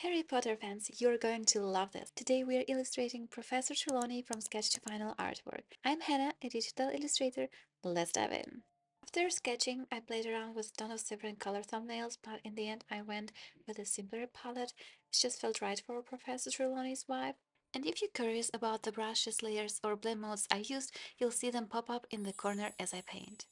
Harry Potter fans, you're going to love this. Today we are illustrating Professor Trelawney from sketch to final artwork. I'm Hannah, a digital illustrator. Let's dive in. After sketching, I played around with a ton of different color thumbnails, but in the end I went with a simpler palette. It just felt right for Professor Trelawney's vibe. And if you're curious about the brushes, layers, or blend modes I used, you'll see them pop up in the corner as I paint.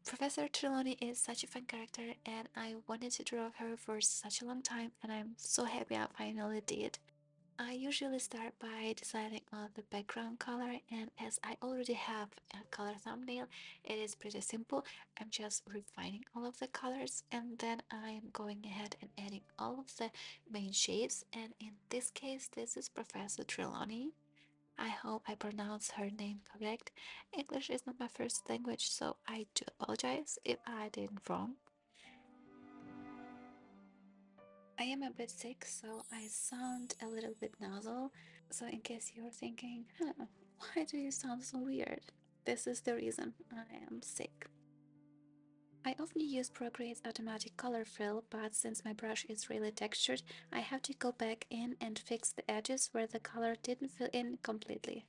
Professor Trelawney is such a fun character and I wanted to draw her for such a long time and I'm so happy I finally did. I usually start by deciding on the background color and as I already have a color thumbnail, it is pretty simple. I'm just refining all of the colors and then I'm going ahead and adding all of the main shapes, and in this case this is Professor Trelawney. I hope I pronounced her name correct. English is not my first language, so I do apologize if I did wrong. I am a bit sick, so I sound a little bit nasal. So in case you're thinking, why do you sound so weird? This is the reason I am sick. I often use Procreate's automatic color fill, but since my brush is really textured, I have to go back in and fix the edges where the color didn't fill in completely.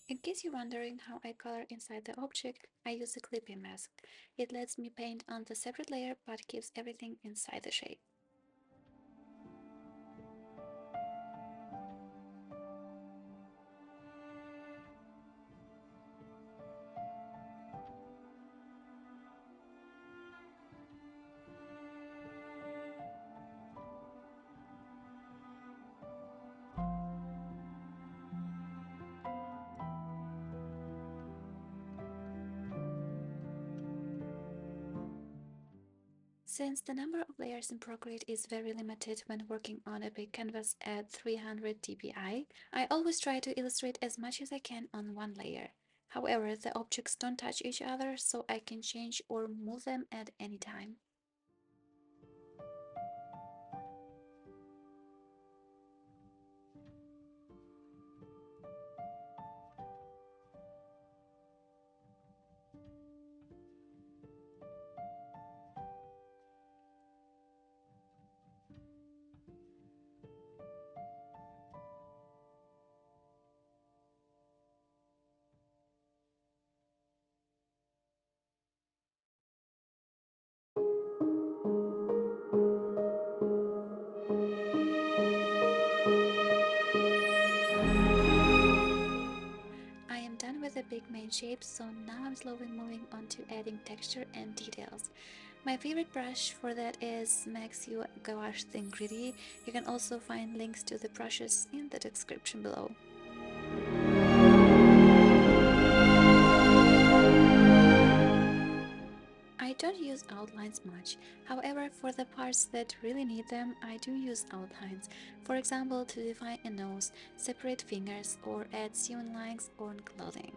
In case you're wondering how I color inside the object, I use a clipping mask. It lets me paint on the separate layer but keeps everything inside the shape. Since the number of layers in Procreate is very limited when working on a big canvas at 300 dpi, I always try to illustrate as much as I can on one layer. However, the objects don't touch each other, so I can change or move them at any time. I am done with the big main shapes, so now I'm slowly moving on to adding texture and details. My favorite brush for that is MaxU Gouache Thin Gritty. You can also find links to the brushes in the description below. I don't use outlines much, however for the parts that really need them I do use outlines, for example to define a nose, separate fingers or add sewn lines on clothing.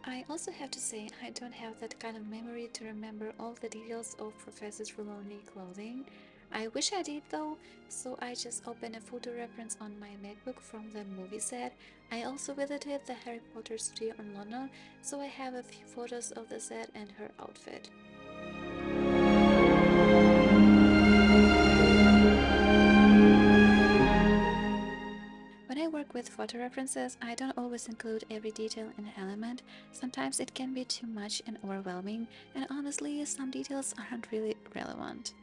I also have to say I don't have that kind of memory to remember all the details of Professor Trelawney clothing. I wish I did though, so I just opened a photo reference on my MacBook from the movie set. I also visited the Harry Potter studio in London, so I have a few photos of the set and her outfit. When I work with photo references, I don't always include every detail and element. Sometimes it can be too much and overwhelming, and honestly, some details aren't really relevant.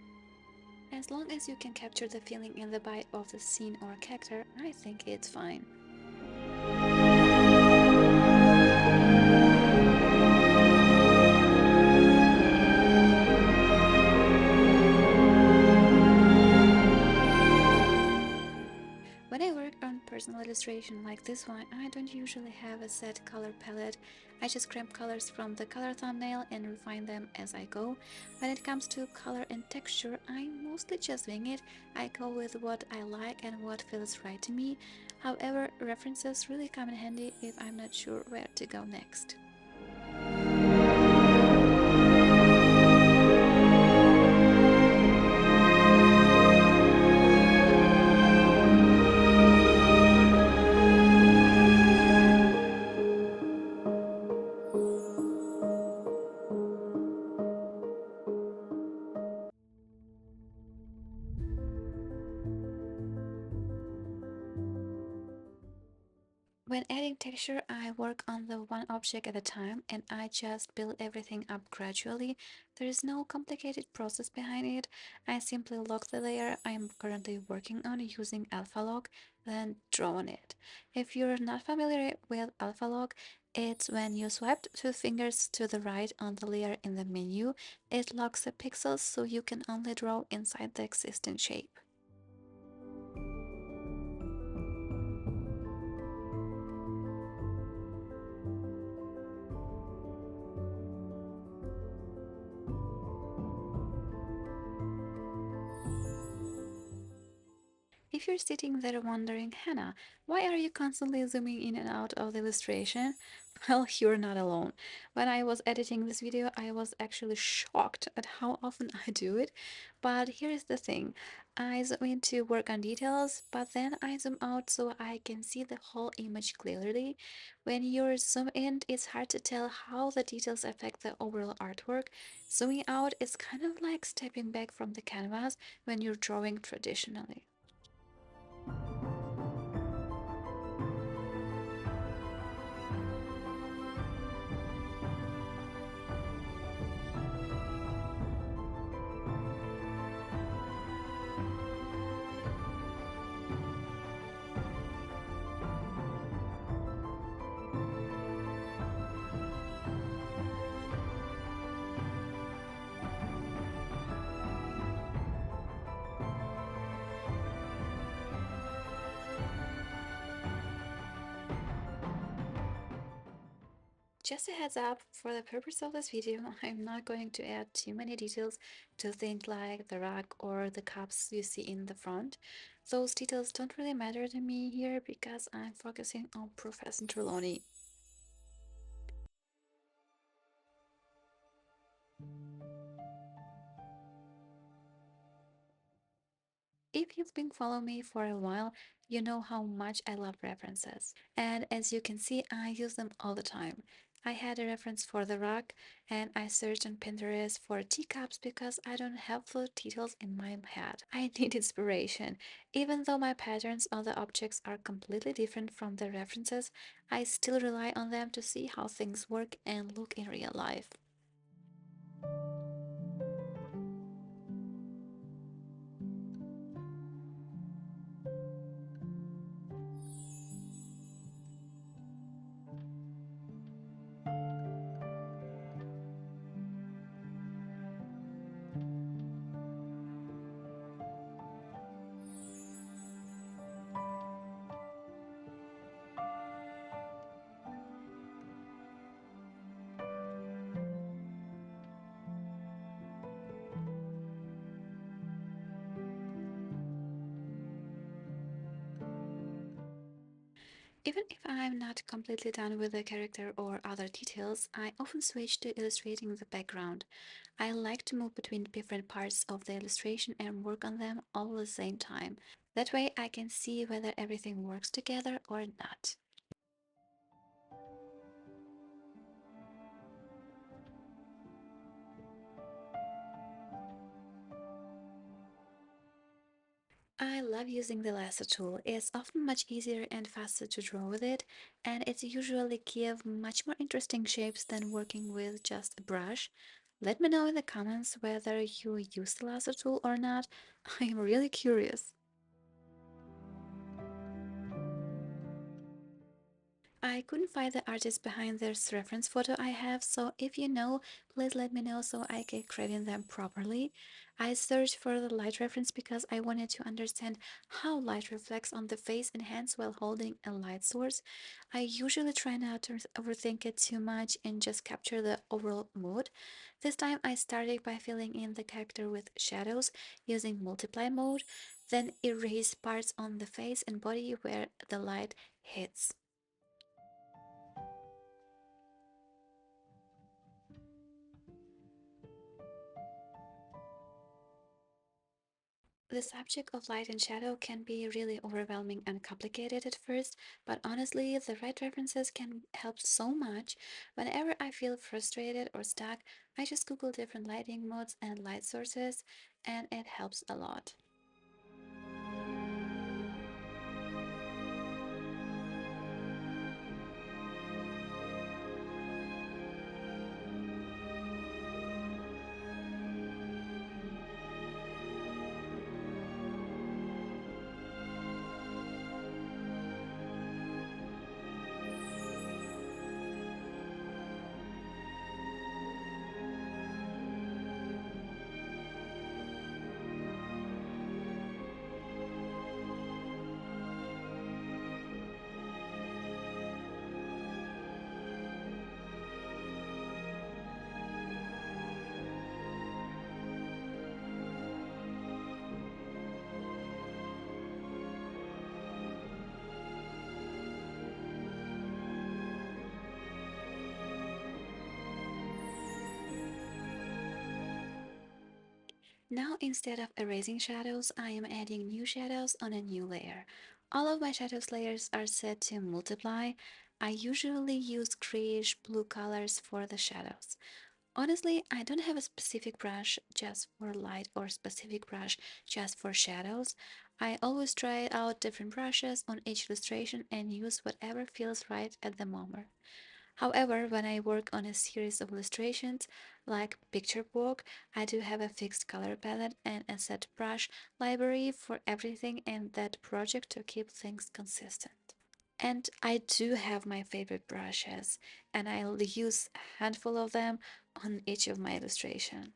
As long as you can capture the feeling and the vibe of the scene or character, I think it's fine. When I work on personal illustration like this one, I don't usually have a set color palette. I just grab colors from the color thumbnail and refine them as I go. When it comes to color and texture, I mostly just wing it. I go with what I like and what feels right to me. However, references really come in handy if I'm not sure where to go next. When adding texture, I work on the one object at a time and I just build everything up gradually. There is no complicated process behind it. I simply lock the layer I am currently working on using alpha lock, then draw on it. If you're not familiar with alpha lock, it's when you swipe two fingers to the right on the layer in the menu, it locks the pixels so you can only draw inside the existing shape. If you're sitting there wondering, Hannah, why are you constantly zooming in and out of the illustration? Well, you're not alone. When I was editing this video, I was actually shocked at how often I do it. But here's the thing, I zoom in to work on details, but then I zoom out so I can see the whole image clearly. When you're zoomed in, it's hard to tell how the details affect the overall artwork. Zooming out is kind of like stepping back from the canvas when you're drawing traditionally. Just a heads up, for the purpose of this video, I'm not going to add too many details to things like the rug or the cups you see in the front. Those details don't really matter to me here because I'm focusing on Professor Trelawney. If you've been following me for a while, you know how much I love references. And as you can see, I use them all the time. I had a reference for the rug, and I searched on Pinterest for teacups because I don't have the details in my head. I need inspiration. Even though my patterns on the objects are completely different from the references, I still rely on them to see how things work and look in real life. Even if I'm not completely done with the character or other details, I often switch to illustrating the background. I like to move between different parts of the illustration and work on them all at the same time. That way I can see whether everything works together or not. I love using the lasso tool. It's often much easier and faster to draw with it, and it usually gives much more interesting shapes than working with just a brush. Let me know in the comments whether you use the lasso tool or not. I'm really curious. I couldn't find the artist behind this reference photo I have, so if you know, please let me know so I can credit them properly. I searched for the light reference because I wanted to understand how light reflects on the face and hands while holding a light source. I usually try not to overthink it too much and just capture the overall mood. This time I started by filling in the character with shadows using multiply mode, then erase parts on the face and body where the light hits. The subject of light and shadow can be really overwhelming and complicated at first, but honestly, the right references can help so much. Whenever I feel frustrated or stuck, I just Google different lighting modes and light sources, and it helps a lot. Now, instead of erasing shadows, I am adding new shadows on a new layer. All of my shadows layers are set to multiply. I usually use grayish blue colors for the shadows. Honestly, I don't have a specific brush just for light or specific brush just for shadows. I always try out different brushes on each illustration and use whatever feels right at the moment. However, when I work on a series of illustrations, like picture book, I do have a fixed color palette and a set brush library for everything in that project to keep things consistent. And I do have my favorite brushes, and I'll use a handful of them on each of my illustration.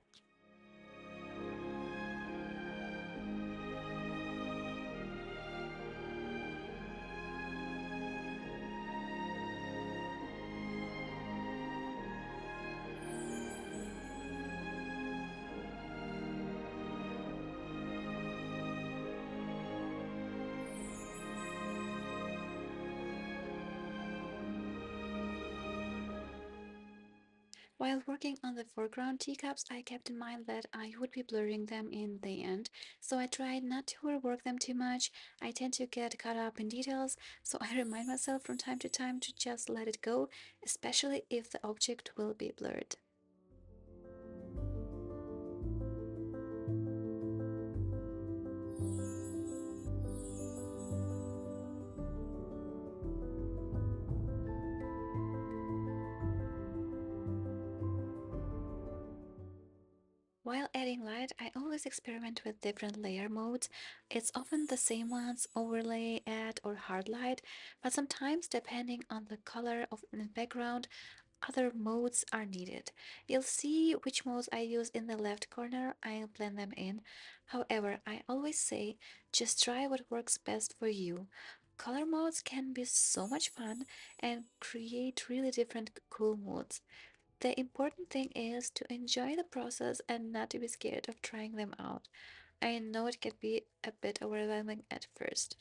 While working on the foreground teacups, I kept in mind that I would be blurring them in the end, so I tried not to overwork them too much. I tend to get caught up in details, so I remind myself from time to time to just let it go, especially if the object will be blurred. While adding light, I always experiment with different layer modes. It's often the same ones, overlay, add, or hard light, but sometimes, depending on the color of the background, other modes are needed. You'll see which modes I use in the left corner, I'll blend them in. However, I always say just try what works best for you. Color modes can be so much fun and create really different cool moods. The important thing is to enjoy the process and not to be scared of trying them out. I know it can be a bit overwhelming at first.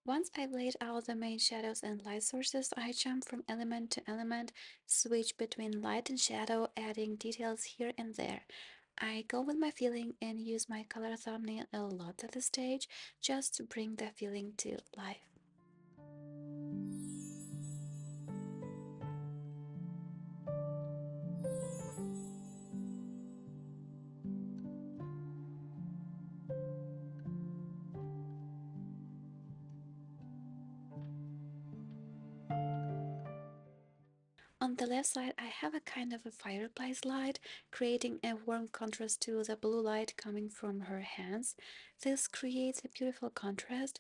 Once I've laid out the main shadows and light sources, I jump from element to element, switch between light and shadow, adding details here and there. I go with my feeling and use my color thumbnail a lot at this stage just to bring the feeling to life. On the left side, I have a kind of a fireplace light, creating a warm contrast to the blue light coming from her hands. This creates a beautiful contrast,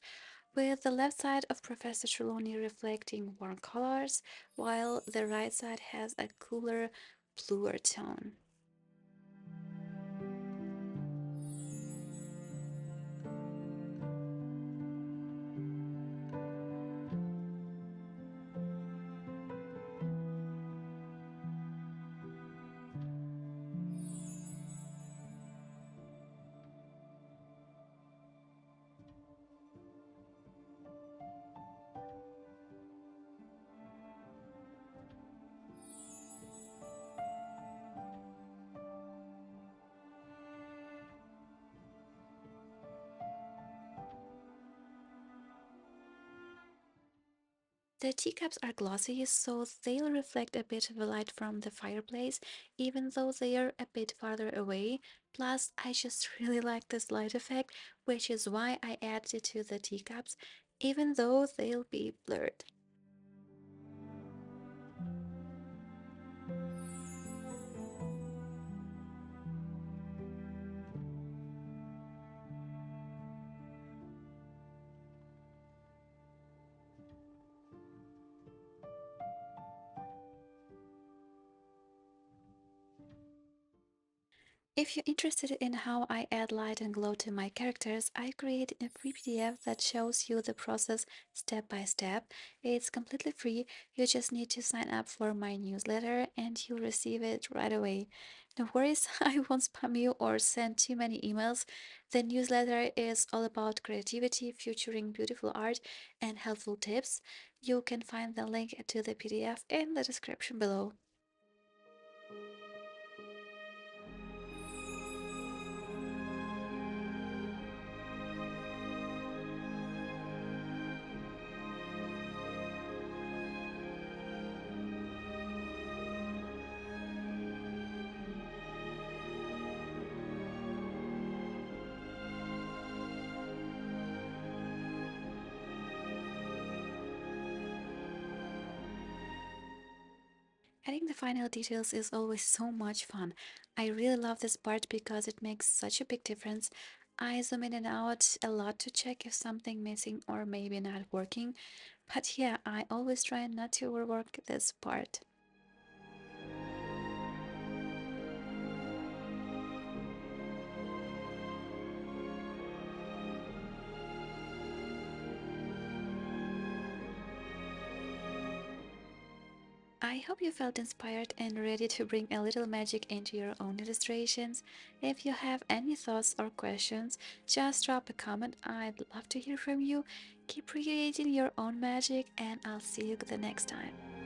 with the left side of Professor Trelawney reflecting warm colors, while the right side has a cooler, bluer tone. The teacups are glossy, so they'll reflect a bit of light from the fireplace, even though they are a bit farther away. Plus, I just really like this light effect, which is why I added it to the teacups, even though they'll be blurred. If you're interested in how I add light and glow to my characters, I created a free PDF that shows you the process step by step. It's completely free, you just need to sign up for my newsletter and you'll receive it right away. No worries, I won't spam you or send too many emails. The newsletter is all about creativity, featuring beautiful art and helpful tips. You can find the link to the PDF in the description below. Adding the final details is always so much fun. I really love this part because it makes such a big difference. I zoom in and out a lot to check if something missing or maybe not working. But yeah, I always try not to overwork this part. I hope you felt inspired and ready to bring a little magic into your own illustrations. If you have any thoughts or questions, just drop a comment. I'd love to hear from you. Keep creating your own magic, and I'll see you the next time.